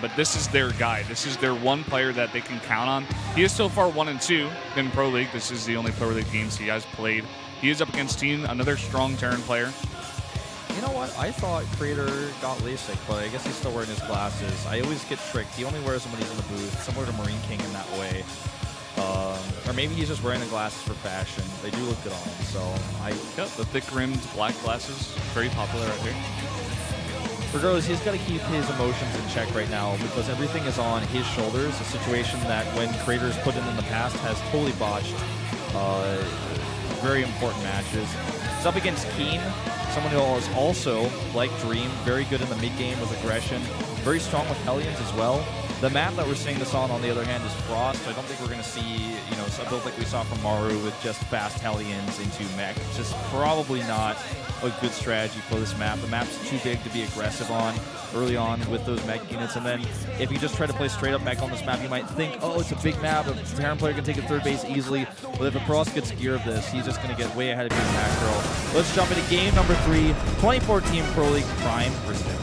but this is their guy. This is their one player that they can count on. He is so far 1-2 in Pro League. This is the only Pro League games he has played. He is up against Teen, another strong Terran player. You know what? I thought Creator got LASIK, but I guess he's still wearing his glasses. I always get tricked. He only wears them when he's in the booth, similar to Marine King in that way. Or maybe he's just wearing the glasses for fashion. They do look good on him, so Yep, the thick-rimmed black glasses, very popular out here. Regardless, he's got to keep his emotions in check right now because everything is on his shoulders, a situation that when Creator's put in the past has totally botched very important matches. He's up against Keen, someone who is also, like Dream, very good in the mid-game with aggression, very strong with Hellions as well. The map that we're seeing this on the other hand, is Frost. I don't think we're going to see, a build like we saw from Maru with just fast Hellions into mech. It's just probably not a good strategy for this map. The map's too big to be aggressive on early on with those mech units. And then if you just try to play straight up mech on this map, you might think, oh, it's a big map. A Terran player can take a third base easily. But if a Frost gets gear of this, he's just going to get way ahead of his macro. Let's jump into game number 3, 2014 Pro League Prime versus MVP.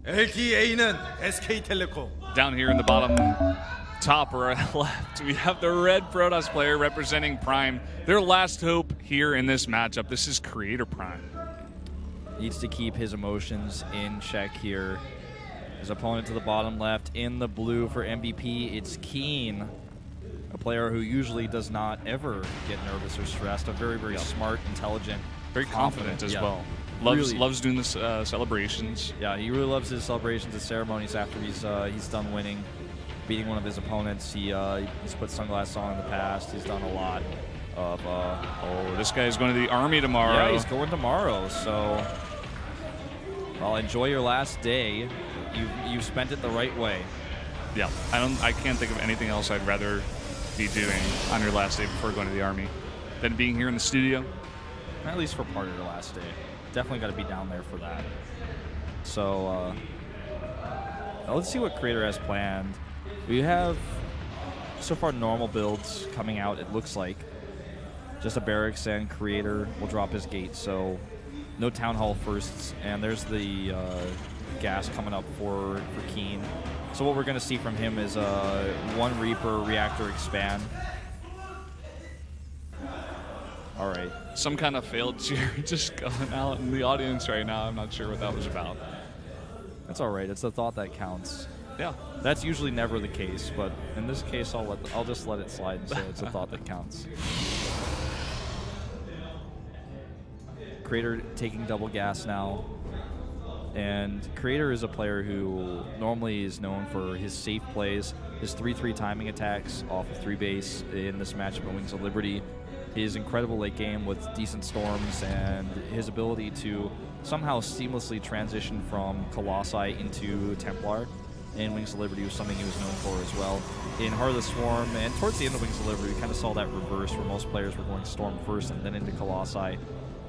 LTA는 SK텔레콤. Down here in the bottom top or left, we have the red Protoss player representing Prime. Their last hope here in this matchup. This is Creator Prime. Needs to keep his emotions in check here. His opponent to the bottom left in the blue for MVP, it's Keen, a player who usually does not ever get nervous or stressed. A very, very smart, intelligent, very confident as well. Loves doing this celebrations. Yeah, he really loves his celebrations and ceremonies after he's done winning, beating one of his opponents. He's put sunglasses on in the past. He's done a lot of. Oh, this guy's going to the army tomorrow. Yeah, he's going tomorrow. So, well, enjoy your last day. You've spent it the right way. Yeah, I can't think of anything else I'd rather be doing on your last day before going to the army than being here in the studio. At least for part of your last day. Definitely got to be down there for that. So let's see what Creator has planned. We have so far normal builds coming out, it looks like. Just a barracks and Creator will drop his gate, so no Town Hall firsts. And there's the gas coming up for Keen. So what we're going to see from him is one Reaper reactor expand. All right. Some kind of failed cheer just going out in the audience right now. I'm not sure what that was about. That's all right. It's the thought that counts. Yeah. That's usually never the case, but in this case, I'll just let it slide and say it's a thought that counts. Creator taking double gas now. And Creator is a player who normally is known for his safe plays, his 3-3 timing attacks off of 3 base in this matchup at Wings of Liberty, his incredible late game with decent storms, and his ability to somehow seamlessly transition from Colossi into Templar in Wings of Liberty was something he was known for as well. In Heart of the Swarm and towards the end of Wings of Liberty, we kind of saw that reverse where most players were going Storm first and then into Colossi.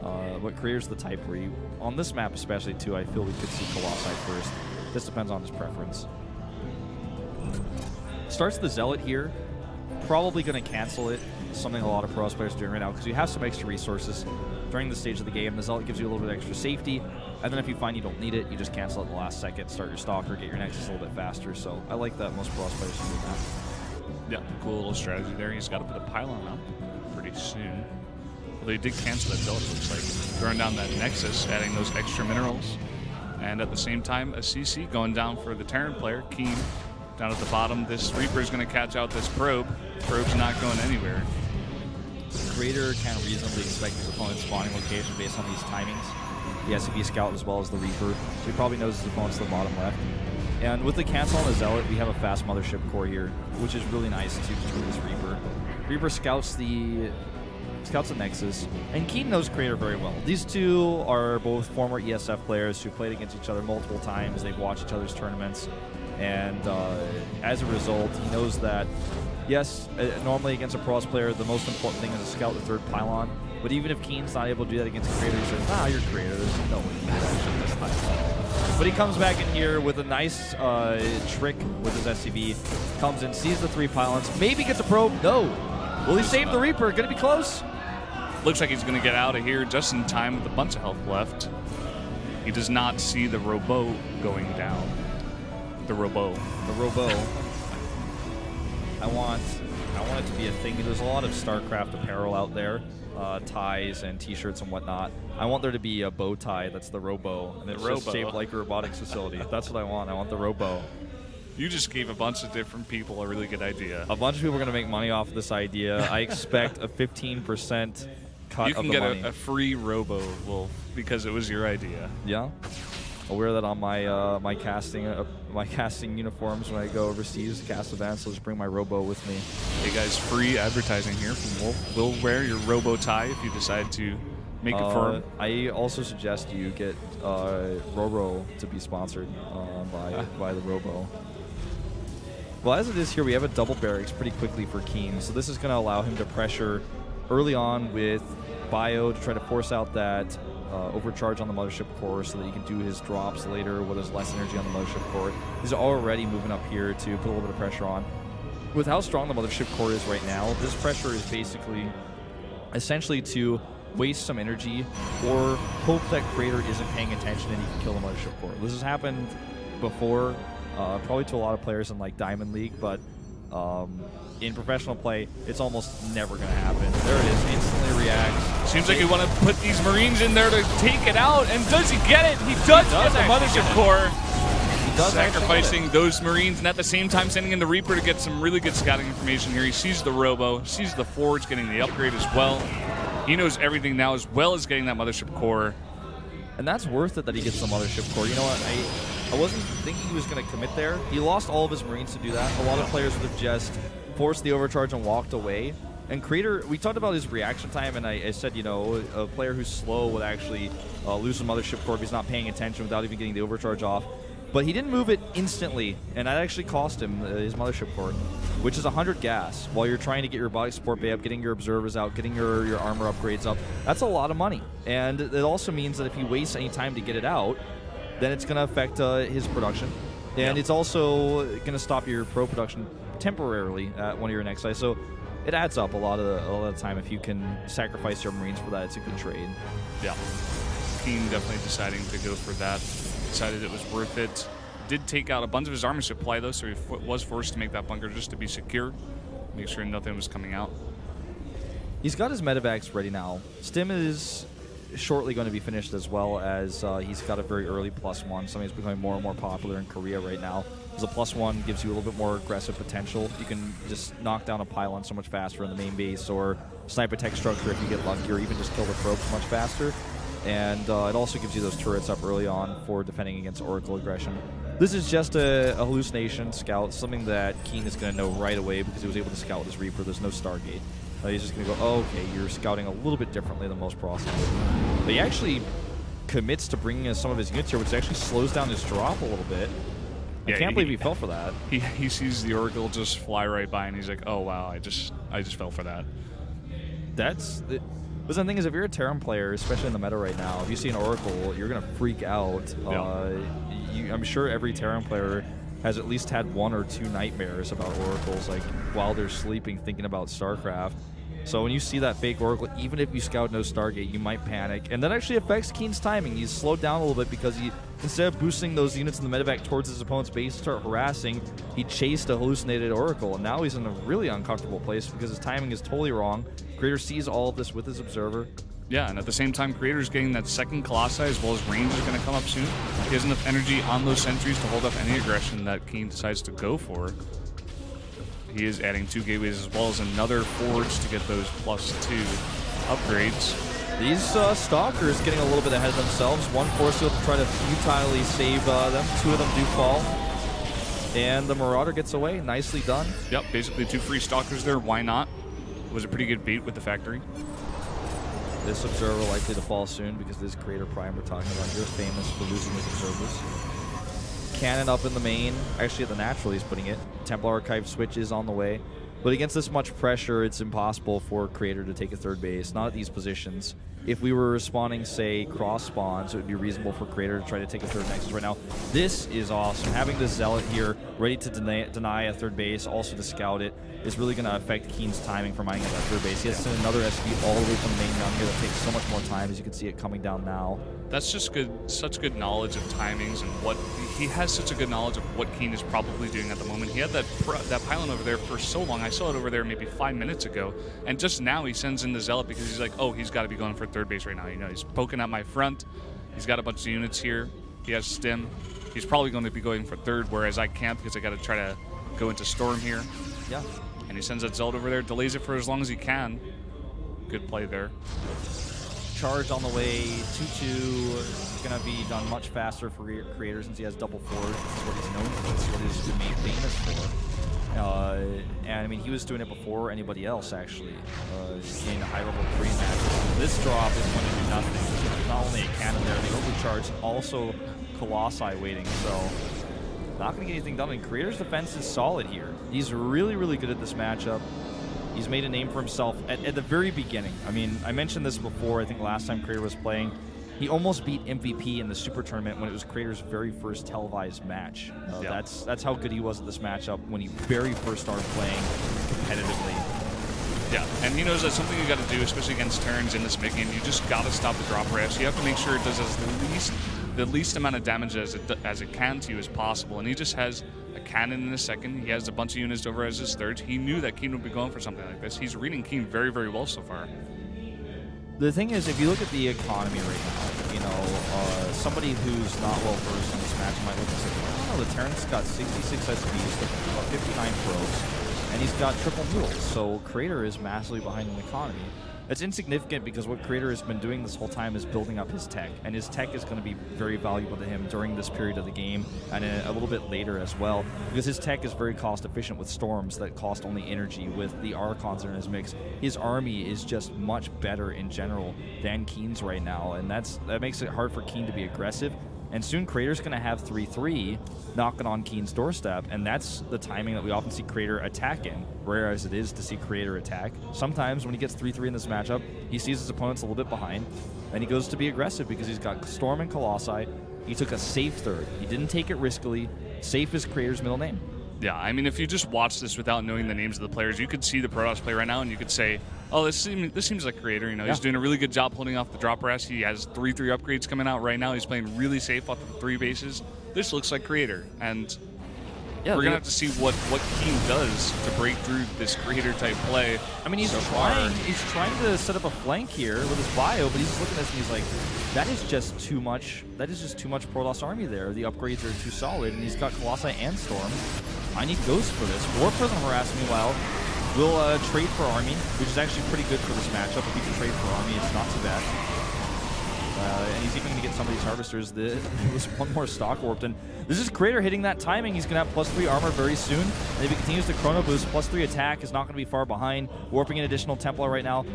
But Creator's the type where on this map especially too, I feel we could see Colossi first. This depends on his preference. Starts the Zealot here. Probably going to cancel it. Something a lot of Pro players are doing right now because you have some extra resources during the stage of the game. The Zealot gives you a little bit extra safety, and then if you find you don't need it, you just cancel it at the last second, start your Stalker, get your Nexus a little bit faster. So I like that most Pro players are doing that. Yeah, cool little strategy there. He's got to put a pylon up pretty soon. Well, they did cancel that Zealot, looks like. Throwing down that Nexus, adding those extra minerals. And at the same time, a CC going down for the Terran player, Keen. Down at the bottom, this Reaper is going to catch out this Probe. Probe's not going anywhere. Creator can reasonably expect his opponent's spawning location based on these timings. He has to be a scout as well as the Reaper, so he probably knows his opponent's to the bottom left. And with the cancel on the Zealot, we have a fast Mothership core here, which is really nice to destroy this Reaper. Reaper scouts the Nexus, and Keen knows Creator very well. These two are both former ESF players who played against each other multiple times. They've watched each other's tournaments, and as a result, he knows that, yes, normally against a Pros player, the most important thing is to scout the third pylon, but even if Keen's not able to do that against Creator, he says, you're Creator, there's no way you can do that shit this time. But he comes back in here with a nice trick with his SCV. Comes in, sees the 3 pylons, maybe gets a probe. No. Will he save the Reaper? Going to be close. Looks like he's going to get out of here just in time with a bunch of health left. He does not see the Robo going down. The Robo. The Robo. I want it to be a thing. There's a lot of StarCraft apparel out there, ties and T-shirts and whatnot. I want there to be a bow tie that's the Robo, and it's just shaped like a robotics facility. That's what I want. I want the Robo. You just gave a bunch of different people a really good idea. A bunch of people are going to make money off of this idea. I expect a 15% cut you can of the get money. a free Robo, Wolf, because it was your idea. Yeah, I'll wear that on my my casting uniforms when I go overseas to cast events. I'll just bring my Robo with me. Hey guys, free advertising here from Wolf. We'll wear your Robo tie if you decide to make a firm. I also suggest you get Roro to be sponsored by the Robo. Well, as it is here, we have a double barracks pretty quickly for Keen, so this is going to allow him to pressure early on with Bio to try to force out that overcharge on the Mothership Core so that he can do his drops later where there's less energy on the Mothership Core. He's already moving up here to put a little bit of pressure on. With how strong the Mothership Core is right now, this pressure is basically essentially to waste some energy or hope that Creator isn't paying attention and he can kill the Mothership Core. This has happened before, probably to a lot of players in like Diamond League, but in professional play, it's almost never going to happen. There it is, instantly reacts. Seems like you want to put these Marines in there to take it out, and does he get it? He does get the Mothership Core. He does sacrificing those Marines, and at the same time sending in the Reaper to get some really good scouting information here. He sees the Robo, sees the Forge getting the upgrade as well. He knows everything now as well as getting that Mothership Core. And that's worth it that he gets the Mothership Core. You know what, I wasn't thinking he was going to commit there. He lost all of his Marines to do that. A lot of players would have just forced the overcharge and walked away. And Creator, we talked about his reaction time, and I said, you know, a player who's slow would actually lose the Mothership Core if he's not paying attention without even getting the overcharge off. But he didn't move it instantly, and that actually cost him his Mothership Core, which is 100 gas while you're trying to get your robotic support bay up, getting your observers out, getting your armor upgrades up. That's a lot of money. And it also means that if he wastes any time to get it out, then it's going to affect his production. And it's also going to stop your pro production temporarily at one of your next sites. So it adds up a lot of the time. If you can sacrifice your Marines for that, it's a good trade. Yeah. Keen definitely deciding to go for that. Decided it was worth it. Did take out a bunch of his armor supply, though, so he was forced to make that bunker just to be secure. Make sure nothing was coming out. He's got his medevacs ready now. Stim is shortly going to be finished, as well as he's got a very early +1. Something that's becoming more and more popular in Korea right now. Because a +1 gives you a little bit more aggressive potential. You can just knock down a pylon so much faster in the main base, or snipe a tech structure if you get lucky, or even just kill the probes much faster. And it also gives you those turrets up early on for defending against Oracle aggression. This is just a hallucination scout, something that Keen is going to know right away because he was able to scout with his Reaper. There's no Stargate. He's just going to go, oh, okay, you're scouting a little bit differently than most processes. But he actually commits to bringing in some of his units here, which actually slows down his drop a little bit. I can't believe he fell for that. He sees the Oracle just fly right by, and he's like, oh, wow, I just fell for that. But the thing is, if you're a Terran player, especially in the meta right now, if you see an Oracle, you're going to freak out. I'm sure every Terran player has at least had 1 or 2 nightmares about Oracles, like while they're sleeping, thinking about StarCraft. So when you see that fake Oracle, even if you scout no Stargate, you might panic. And that actually affects Keen's timing. He's slowed down a little bit because instead of boosting those units in the medevac towards his opponent's base to start harassing, he chased a hallucinated Oracle. And now he's in a really uncomfortable place because his timing is totally wrong. Creator sees all of this with his observer. Yeah, and at the same time, Creator's getting that second Colossi, as well as range is going to come up soon. He has enough energy on those sentries to hold up any aggression that Keen decides to go for. He is adding 2 gateways as well as another Forge to get those +2 upgrades. These Stalkers getting a little bit ahead of themselves. One Force Field to try to futilely save them. 2 of them do fall. And the Marauder gets away. Nicely done. Yep, basically 2 free Stalkers there. Why not? It was a pretty good bait with the factory. This Observer likely to fall soon because this Creator Prime we're talking about here is famous for losing his Observers. Cannon up in the main. Actually, at the natural, he's putting it. Temple Archive switch is on the way. But against this much pressure, it's impossible for Creator to take a 3rd base. Not at these positions. if we were respawning, say, cross spawns, it would be reasonable for Creator to try to take a third Nexus right now. This is awesome. Having the Zealot here ready to deny a third base, also to scout it, is really going to affect Keen's timing for mining at that third base. He has to send another SP all the way from the main down here that takes so much more time, as you can see it coming down now. That's just good, such good knowledge of timings and what he has such a good knowledge of what Keen is probably doing at the moment. He had that pylon over there for so long. I saw it over there maybe 5 minutes ago, and just now he sends in the Zealot because he's like, oh, he's got to be going for third base right now. You know, he's poking at my front. He's got a bunch of units here. He has stim. He's probably going to be going for third, whereas I can't because I got to try to go into storm here. Yeah. And he sends that Zealot over there, delays it for as long as he can. Good play there. Charge on the way, 2-2, going to be done much faster for Creator since he has double forward. That's what he's known for. That's what he's made famous for. And I mean, he was doing it before anybody else, actually, in high-level 3 matches. This drop is going to do nothing. There's not only a cannon there, the overcharge, also Colossi waiting, so not going to get anything done. And Creator's defense is solid here. He's really, really good at this matchup. He's made a name for himself at the very beginning. I mean, I mentioned this before, I think last time Creator was playing. He almost beat MVP in the Super Tournament when it was Creator's very first televised match. Yeah. That's how good he was at this matchup when he very first started playing competitively. Yeah, and he knows that's something you got to do, especially against turns in this mid game. You just got to stop the drop rest. You have to make sure it does the least amount of damage as it can to you as possible. And he just has a cannon in his second. He has a bunch of units over as his third. He knew that Keen would be going for something like this. He's reading Keen very, very well so far. The thing is, if you look at the economy right now, you know, somebody who's not well versed in this match might look and say, oh, the Terran's got 66 SPs, 59 probes, and he's got triple mules, so Creator is massively behind in economy. It's insignificant because what Creator has been doing this whole time is building up his tech, and his tech is going to be very valuable to him during this period of the game and a little bit later as well, because his tech is very cost efficient with storms that cost only energy. With the Archons in his mix, his army is just much better in general than Keen's right now, and that makes it hard for Keen to be aggressive. And soon Creator's going to have 3-3 knocking on Keen's doorstep, and that's the timing that we often see Creator attack in, rare as it is to see Creator attack. Sometimes when he gets 3-3 in this matchup, he sees his opponents a little bit behind, and he goes to be aggressive because he's got Storm and Colossi. He took a safe third. He didn't take it riskily. Safe is Creator's middle name. Yeah, I mean, if you just watch this without knowing the names of the players, you could see the Protoss play right now, and you could say, oh, this seems like Creator. You know, he's doing a really good job holding off the drop rest. He has 3-3 upgrades coming out right now. He's playing really safe off the 3 bases. This looks like Creator, and we're going to have to see what Keen does to break through this Creator-type play. I mean, he's trying to set up a flank here with his bio, but he's looking at this and he's like, that is just too much. That is just too much Protoss army there. The upgrades are too solid, and he's got Colossi and Storm. I need Ghost for this. War Prism harass, meanwhile, will trade for army, which is actually pretty good for this matchup. If he can trade for army, it's not too bad. And he's even going to get some of these harvesters. There's one more stock warped, and this is Creator hitting that timing. He's going to have +3 armor very soon, and if he continues to chrono boost, +3 attack is not going to be far behind. Warping an additional Templar right now.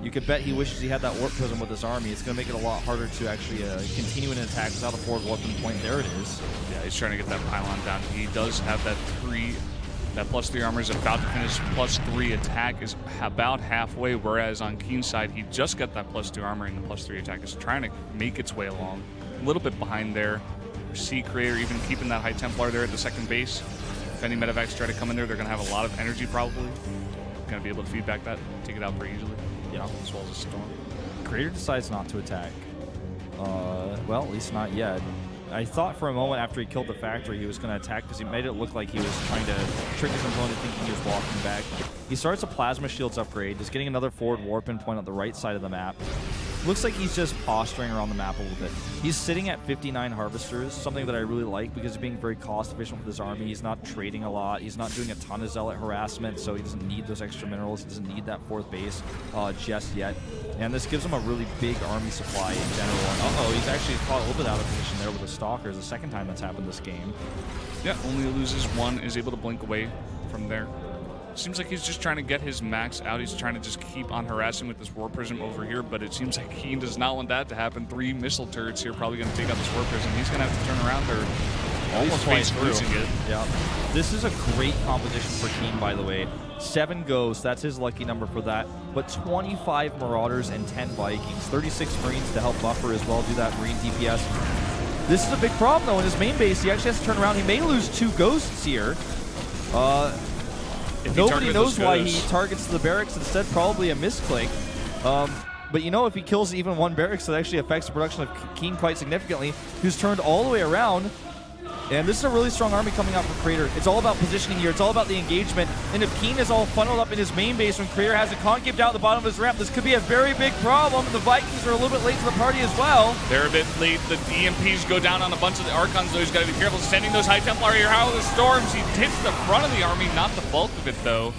You could bet he wishes he had that Warp Prism with his army. It's going to make it a lot harder to actually continue an attack without a forward warping point. There it is. Yeah, he's trying to get that pylon down. He does have that that +3 armor is about to finish. +3 attack is about halfway, whereas on Keen's side, he just got that +2 armor, and the +3 attack is trying to make its way along. A little bit behind there. See Creator even keeping that High Templar there at the second base. If any medevacs try to come in there, they're going to have a lot of energy probably. Going to be able to feedback that, take it out pretty easily. Yeah, as well as a storm. Creator decides not to attack. Well, at least not yet. I thought for a moment after he killed the factory he was going to attack because he made it look like he was trying to trick his opponent thinking he was walking back. He starts a Plasma Shields upgrade, just getting another forward warp in point on the right side of the map. Looks like he's just posturing around the map a little bit. He's sitting at 59 harvesters, something that I really like because he's being very cost efficient with his army. He's not trading a lot. He's not doing a ton of zealot harassment, so he doesn't need those extra minerals. He doesn't need that 4th base just yet. And this gives him a really big army supply in general. And he's actually caught a little bit out of position there with the Stalkers. The second time that's happened this game. Yeah, only loses 1, is able to blink away from there. Seems like he's just trying to get his max out. He's trying to just keep on harassing with this War Prism over here, but it seems like Keen does not want that to happen. 3 missile turrets here probably going to take out this War Prism. He's going to have to turn around, or almost face losing it. Yeah. This is a great composition for Keen, by the way. 7 ghosts, that's his lucky number for that. But 25 Marauders and 10 Vikings. 36 Marines to help buffer as well, do that Marine DPS. This is a big problem, though. In his main base, he actually has to turn around. He may lose 2 ghosts here. Nobody knows why he targets the barracks instead. Probably a misclick. But you know, if he kills even 1 barracks, that actually affects the production of Keen quite significantly, who's turned all the way around. And this is a really strong army coming out from Crater. It's all about positioning here. It's all about the engagement. And if Keen is all funneled up in his main base when Crater has a concave down at the bottom of his ramp, this could be a very big problem. The Vikings are a little bit late to the party as well. They're a bit late. The EMPs go down on a bunch of the Archons, though. He's got to be careful sending those High Templar here. How are the storms? He hits the front of the army, not the bulk of it, though.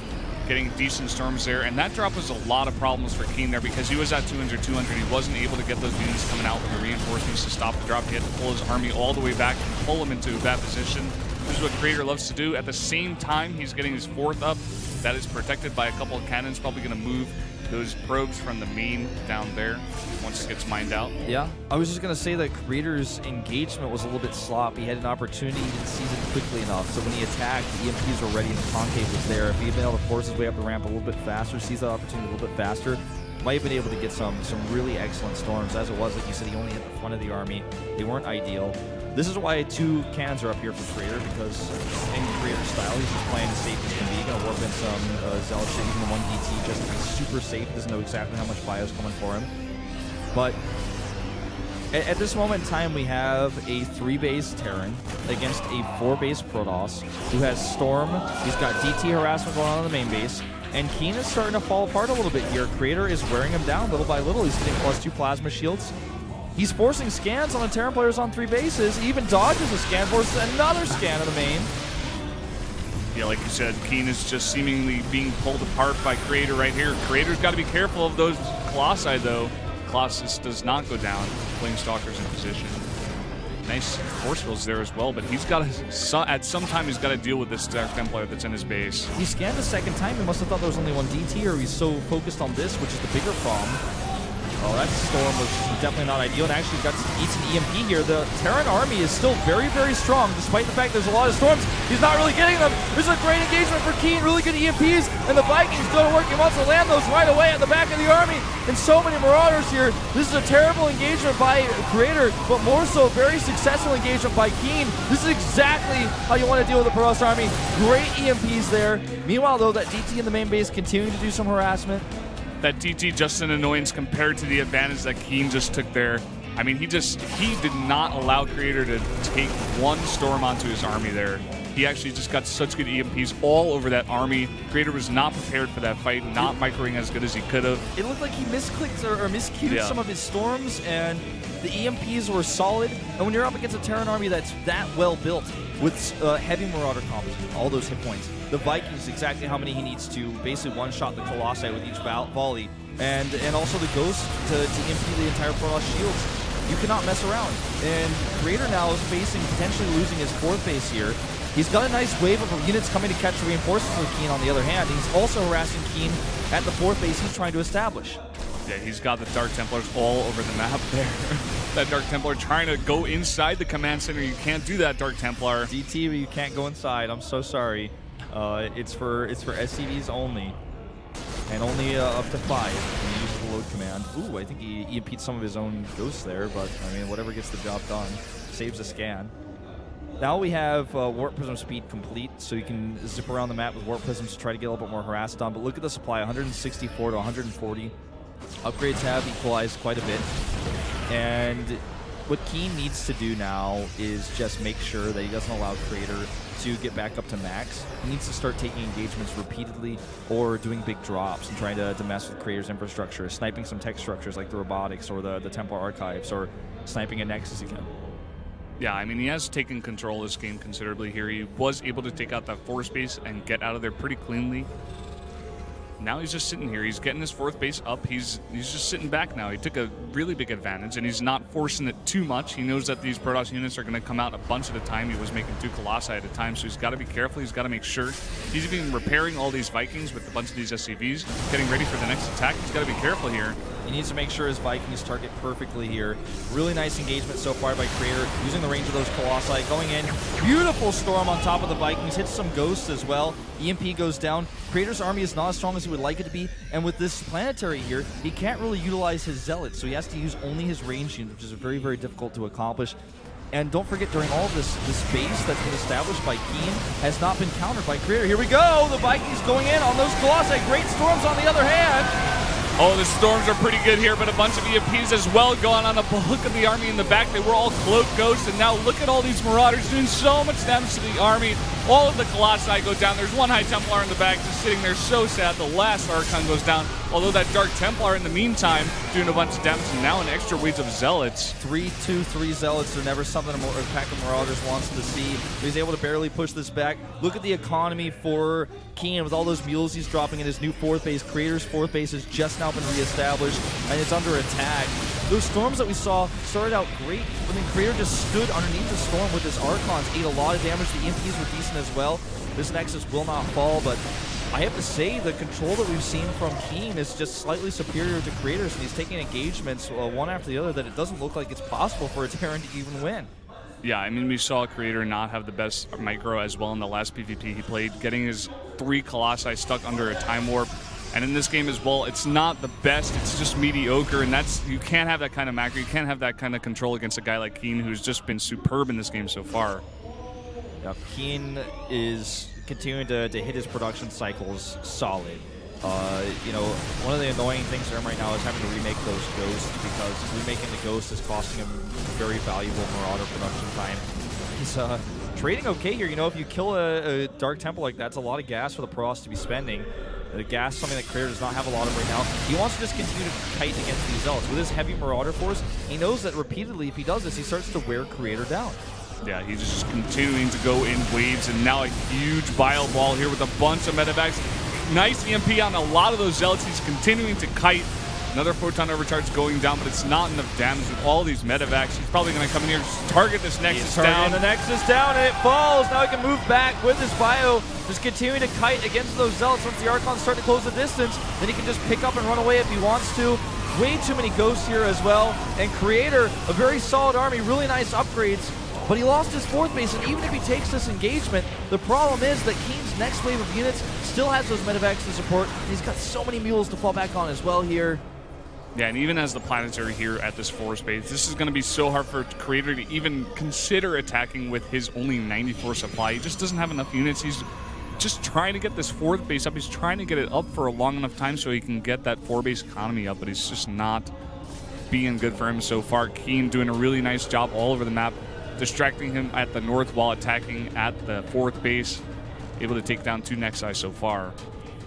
Getting decent storms there, and that drop was a lot of problems for Keen there because he was at 200. He wasn't able to get those units coming out with the reinforcements to stop the drop. He had to pull his army all the way back and pull him into a bad position. This is what Crater loves to do. At the same time, he's getting his 4th up. That is protected by a couple of cannons. Probably going to move those probes from the main down there once it gets mined out. Yeah, I was just going to say that Crater's engagement was a little bit sloppy. He had an opportunity, he didn't seize it quickly enough. So when he attacked, the EMPs were ready and the concave was there. If he had been able to force his way up the ramp a little bit faster, seize that opportunity a little bit faster, might have been able to get some really excellent storms. As it was, like you said, he only hit the front of the army. They weren't ideal. This is why 2 cannons are up here for Crater, because in Crater style, he's just playing as safe as can be. Gonna warp in some Zealot shit, even 1 DT, just to be super safe. Doesn't know exactly how much bio's coming for him. But at this moment in time, we have a 3-base Terran against a 4-base Protoss who has Storm. He's got DT harassment going on in the main base. And Keen is starting to fall apart a little bit here. Crater is wearing him down little by little. He's getting +2 plasma shields. He's forcing scans on the Terran players on 3 bases. He even dodges a scan, forces another scan in the main. Yeah, like you said, Keen is just seemingly being pulled apart by Crater right here. Crater's got to be careful of those Colossi, though. Colossus does not go down. Flamestalker's in position. Nice force fields there as well, but he's got to, at some time, he's got to deal with this Dark Templar that's in his base. He scanned a second time. He must have thought there was only 1 DT, or he's so focused on this, which is the bigger problem. Oh, that storm was definitely not ideal, and actually eats an EMP here. The Terran army is still very, very strong, despite the fact there's a lot of storms. He's not really getting them. This is a great engagement for Keen, really good EMPs, and the Vikings go to work. He wants to land those right away at the back of the army, and so many Marauders here. This is a terrible engagement by Crater, but more so, very successful engagement by Keen. This is exactly how you want to deal with the Protoss army. Great EMPs there. Meanwhile, though, that DT in the main base continuing to do some harassment. That DT just an annoyance compared to the advantage that Keen just took there. I mean, he did not allow Crater to take 1 storm onto his army there. He actually just got such good EMPs all over that army. Crater was not prepared for that fight, not microing as good as he could have. It looked like he misclicked or miscued some of his storms, and the EMPs were solid. And when you're up against a Terran army that's that well built, with heavy Marauder composition, all those hit points, the Vikings exactly how many he needs to basically one-shot the Colossi with each volley, and also the Ghost to EMP the entire Protoss shields. You cannot mess around. And Crater now is facing potentially losing his 4th base here. He's got a nice wave of units coming to catch reinforcements with Keen on the other hand. He's also harassing Keen at the 4th base he's trying to establish. Yeah, he's got the Dark Templars all over the map there. That Dark Templar trying to go inside the command center. You can't do that, Dark Templar. DT, but you can't go inside. I'm so sorry. It's for SCVs only. And only up to 5 when he uses the load command. Ooh, I think he EMP'd some of his own ghosts there, but I mean, whatever gets the job done. Saves a scan. Now we have Warp Prism speed complete, so you can zip around the map with Warp Prisms to try to get a little bit more harass done. But look at the supply, 164 to 140. Upgrades have equalized quite a bit. And what Keen needs to do now is just make sure that he doesn't allow Crater to get back up to max. He needs to start taking engagements repeatedly or doing big drops and trying to mess with Crater's infrastructure, sniping some tech structures like the robotics or the Templar archives, or sniping a Nexus again. Yeah, I mean, he has taken control of this game considerably here. He was able to take out that force base and get out of there pretty cleanly. Now he's just sitting here. He's getting his 4th base up. He's just sitting back now. He took a really big advantage, and he's not forcing it too much. He knows that these Protoss units are going to come out a bunch at a time. He was making 2 Colossi at a time, so he's got to be careful. He's got to make sure. He's even repairing all these Vikings with a bunch of these SCVs, getting ready for the next attack. He's got to be careful here. He needs to make sure his Vikings target perfectly here. Really nice engagement so far by Creator, using the range of those Colossi, going in. Beautiful Storm on top of the Vikings, hits some Ghosts as well. EMP goes down. Creator's army is not as strong as he would like it to be, and with this Planetary here, he can't really utilize his Zealots, so he has to use only his range units, which is very, very difficult to accomplish. And don't forget, during all of this base that's been established by Keen has not been countered by Creator. Here we go! The Vikings going in on those Colossi. Great Storms on the other hand. Oh, the Storms are pretty good here, but a bunch of EMPs as well going on the bulk of the army in the back. They were all Cloak Ghosts, and now look at all these Marauders doing so much damage to the army. All of the Colossi go down. There's one High Templar in the back just sitting there so sad. The last Archon goes down, although that Dark Templar in the meantime doing a bunch of damage, and now an extra wave of Zealots. 3-2-3 Zealots are never something a pack of Marauders wants to see. He's able to barely push this back. Look at the economy for Keen with all those mules he's dropping in his new 4th base. Creator's 4th base has just now been reestablished, and it's under attack. Those Storms that we saw started out great, but then Creator just stood underneath the Storm with his Archons, ate a lot of damage. The EMPs were decent as well. This Nexus will not fall, but I have to say the control that we've seen from Keen is just slightly superior to Creator's, and he's taking engagements one after the other that it doesn't look like it's possible for a Terran to even win. Yeah, I mean, we saw Creator not have the best micro as well in the last PvP he played, getting his 3 Colossi stuck under a Time Warp. And in this game as well, it's not the best, it's just mediocre, and you can't have that kind of macro, you can't have that kind of control against a guy like Keen, who's just been superb in this game so far. Yeah, Keen is continuing to hit his production cycles solid. You know, one of the annoying things for him right now is having to remake those Ghosts, because remaking the Ghost is costing him very valuable Marauder production time. He's trading okay here. You know, if you kill a Dark Temple like that, that's a lot of gas for the Protoss to be spending. The gas, something that Creator does not have a lot of right now. He wants to just continue to kite against these Zealots. With his heavy Marauder force, he knows that repeatedly, if he does this, he starts to wear Creator down. Yeah, he's just continuing to go in waves, and now a huge Bile Ball here with a bunch of medevacs. Nice EMP on a lot of those Zealots. He's continuing to kite. Another Photon Overcharge going down, but it's not enough damage with all these medevacs. He's probably going to come in here and target this Nexus down. The Nexus down, and it falls. Now he can move back with his bio, just continuing to kite against those Zealots. Once the Archons start to close the distance, then he can just pick up and run away if he wants to. Way too many Ghosts here as well. And Creator, a very solid army, really nice upgrades. But he lost his 4th base, and even if he takes this engagement, the problem is that Keen's next wave of units still has those medevacs to support, and he's got so many mules to fall back on as well here. Yeah, and even as the Planetary here at this 4th base, this is going to be so hard for Creator to even consider attacking with his only 94 supply. He just doesn't have enough units. He's just trying to get this 4th base up. He's trying to get it up for a long enough time so he can get that 4-base economy up, but he's just not being good for him so far. Keen doing a really nice job all over the map, distracting him at the north while attacking at the 4th base. Able to take down 2 Nexi so far.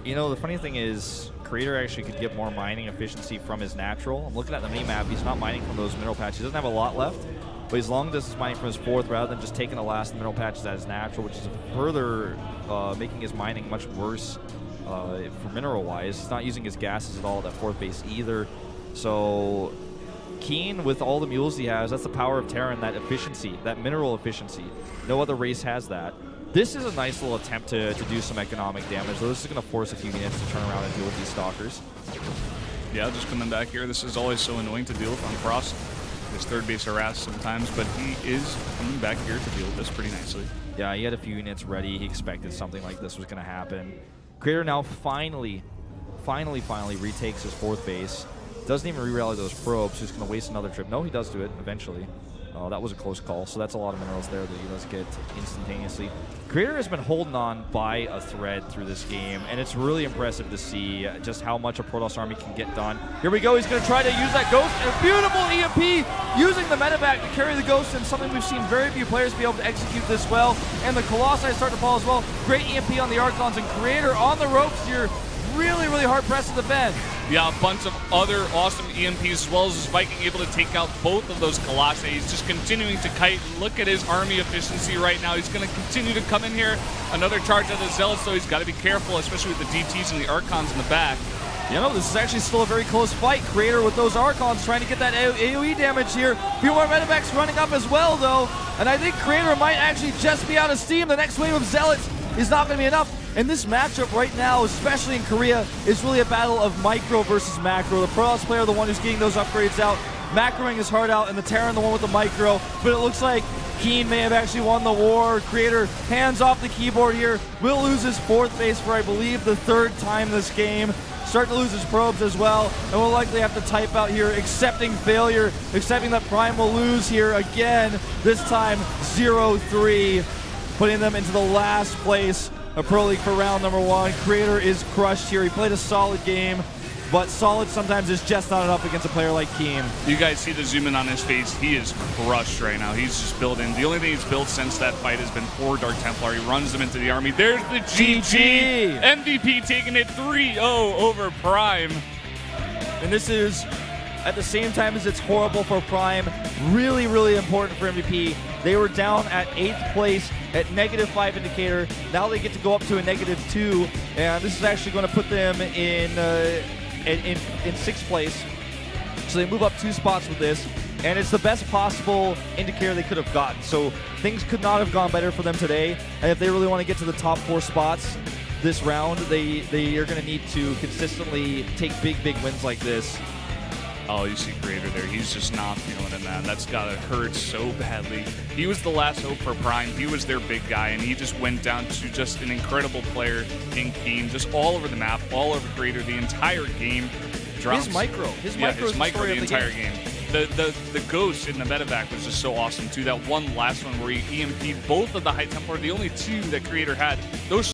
You know, the funny thing is, Creator actually could get more mining efficiency from his natural. I'm looking at the mini-map. He's not mining from those mineral patches. He doesn't have a lot left, but he's long distance mining from his 4th rather than just taking the last mineral patches at his natural, which is further making his mining much worse for mineral-wise. He's not using his gases at all at that 4th base either. So Keen, with all the mules he has, that's the power of Terran, that efficiency, that mineral efficiency. No other race has that. This is a nice little attempt to do some economic damage, though this is going to force a few units to turn around and deal with these Stalkers. Yeah, just coming back here. This is always so annoying to deal with on Frost. His 3rd base harassed sometimes, but he is coming back here to deal with this pretty nicely. Yeah, he had a few units ready. He expected something like this was going to happen. Creator now finally retakes his 4th base. Doesn't even re-rally those probes. He's going to waste another trip. No, he does do it eventually. That was a close call, so that's a lot of minerals there that he does get instantaneously. Creator has been holding on by a thread through this game, and it's really impressive to see just how much a Protoss army can get done. Here we go. He's going to try to use that Ghost, and a beautiful EMP using the medevac to carry the Ghost, and something we've seen very few players be able to execute this well. And the Colossi start to fall as well. Great EMP on the Archons, and Creator on the ropes here. Really hard press to defend. Yeah, a bunch of other awesome EMPs, as well as his Viking able to take out both of those Colossi. He's just continuing to kite. Look at his army efficiency right now. He's going to continue to come in here. Another charge of the Zealots, so he's got to be careful, especially with the DTs and the Archons in the back. You know, this is actually still a very close fight. Creator with those Archons trying to get that AoE damage here. A few more medevacs running up as well, though. And I think Creator might actually just be out of steam. The next wave of Zealots is not going to be enough. And this matchup right now, especially in Korea, is really a battle of micro versus macro. The Protoss player, the one who's getting those upgrades out, macroing his heart out, and the Terran, the one with the micro. But it looks like Keen may have actually won the war. Creator hands off the keyboard here. Will lose his 4th base for, I believe, the 3rd time this game. Starting to lose his probes as well, and will likely have to type out here, accepting failure, accepting that Prime will lose here again, this time 0-3, putting them into the last place of Pro League for round number 1. Creator is crushed here. He played a solid game, but solid sometimes is just not enough against a player like Keen. You guys see the zoom in on his face. He is crushed right now. He's just building. The only thing he's built since that fight has been 4 Dark Templar. He runs them into the army. There's the GG. MVP taking it 3-0 over Prime. And this is, at the same time as it's horrible for Prime, really, really important for MVP. They were down at 8th place at -5 indicator. Now they get to go up to a -2, and this is actually going to put them in 6th place. So they move up 2 spots with this, and it's the best possible indicator they could have gotten. So things could not have gone better for them today. And if they really want to get to the top 4 spots this round, they are going to need to consistently take big wins like this. Oh, you see Creator there. He's just not feeling it, man. That's got to hurt so badly. He was the last hope for Prime. He was their big guy, and he just went down to just an incredible player in Keen, just all over the map, all over Creator the entire game. Drops. His micro is the entire game. The ghost in the medevac was just so awesome, too. That one last one where he EMP'd both of the High Templar, the only 2 that Creator had. Those